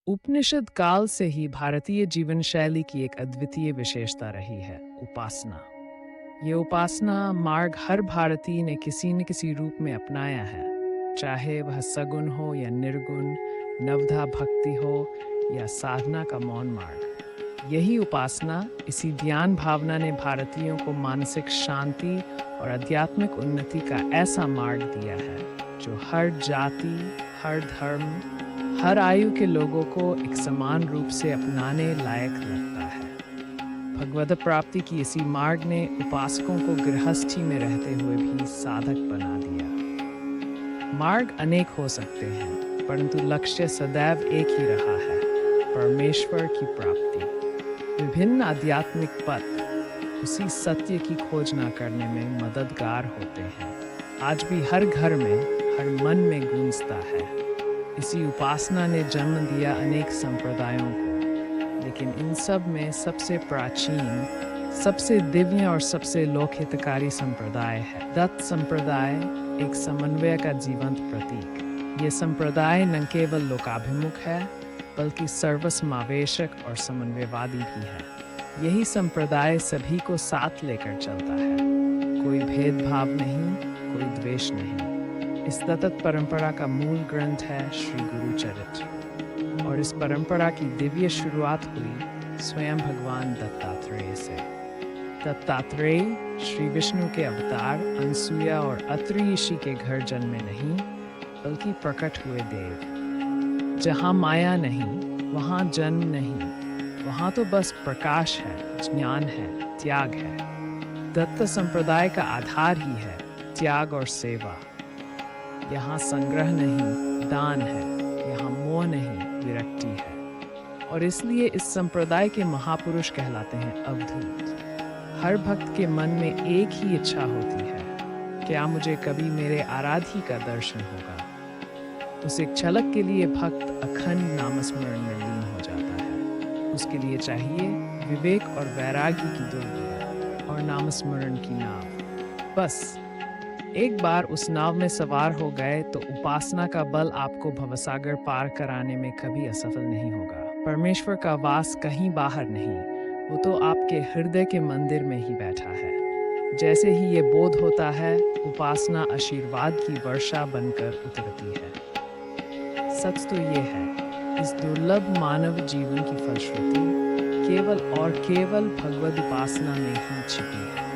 उपनिषद काल से ही भारतीय जीवन शैली की एक अद्वितीय विशेषता रही है, उपासना। ये उपासना मार्ग हर भारतीय ने किसी न किसी रूप में अपनाया है, चाहे वह सगुण हो या निर्गुण, नवधा भक्ति हो या साधना का मौन मार्ग। यही उपासना, इसी ध्यान भावना ने भारतीयों को मानसिक शांति और आध्यात्मिक उन्नति का ऐसा मार्ग दिया है जो हर जाति, हर धर्म, हर आयु के लोगों को एक समान रूप से अपनाने लायक लगता है। भगवद प्राप्ति की इसी मार्ग ने उपासकों को गृहस्थी में रहते हुए भी साधक बना दिया। मार्ग अनेक हो सकते हैं, परंतु लक्ष्य सदैव एक ही रहा है, परमेश्वर की प्राप्ति। विभिन्न आध्यात्मिक पथ उसी सत्य की खोज न करने में मददगार होते हैं। आज भी हर घर में, हर मन में गूंजता है। इसी उपासना ने जन्म दिया अनेक संप्रदायों को, लेकिन इन सब में सबसे प्राचीन, सबसे दिव्य और सबसे लोकहितकारी संप्रदाय है दत्त संप्रदाय, एक समन्वय का जीवंत प्रतीक। ये संप्रदाय न केवल लोकाभिमुख है, बल्कि सर्वसमावेशक और समन्वयवादी भी है। यही संप्रदाय सभी को साथ लेकर चलता है, कोई भेदभाव नहीं, कोई द्वेष नहीं। इस दत्त परंपरा का मूल ग्रंथ है श्री गुरु चरित्र, और इस परंपरा की दिव्य शुरुआत हुई स्वयं भगवान दत्तात्रेय से। दत्तात्रेय श्री विष्णु के अवतार अनसुया और अत्रि ऋषि के घर जन्मे नहीं, बल्कि प्रकट हुए देव। जहाँ माया नहीं, वहाँ जन्म नहीं, वहाँ तो बस प्रकाश है, ज्ञान है, त्याग है। दत्त संप्रदाय का आधार ही है त्याग और सेवा। यहाँ संग्रह नहीं, दान है, यहाँ मोह नहीं, विरक्ति है। और इसलिए इस संप्रदाय के महापुरुष कहलाते हैं अवधूत। हर भक्त के मन में एक ही इच्छा होती है, क्या मुझे कभी मेरे आराध्य का दर्शन होगा। उस एक झलक के लिए भक्त अखंड नामस्मरण में लीन हो जाता है। उसके लिए चाहिए विवेक और वैराग्य की दुर्गुण और नामस्मरण की नाव। बस एक बार उस नाव में सवार हो गए तो उपासना का बल आपको भवसागर पार कराने में कभी असफल नहीं होगा। परमेश्वर का वास कहीं बाहर नहीं, वो तो आपके हृदय के मंदिर में ही बैठा है। जैसे ही ये बोध होता है, उपासना आशीर्वाद की वर्षा बनकर उतरती है। सच तो ये है, इस दुर्लभ मानव जीवन की फलश्रुति केवल और केवल भगवद उपासना में ही छिपी है।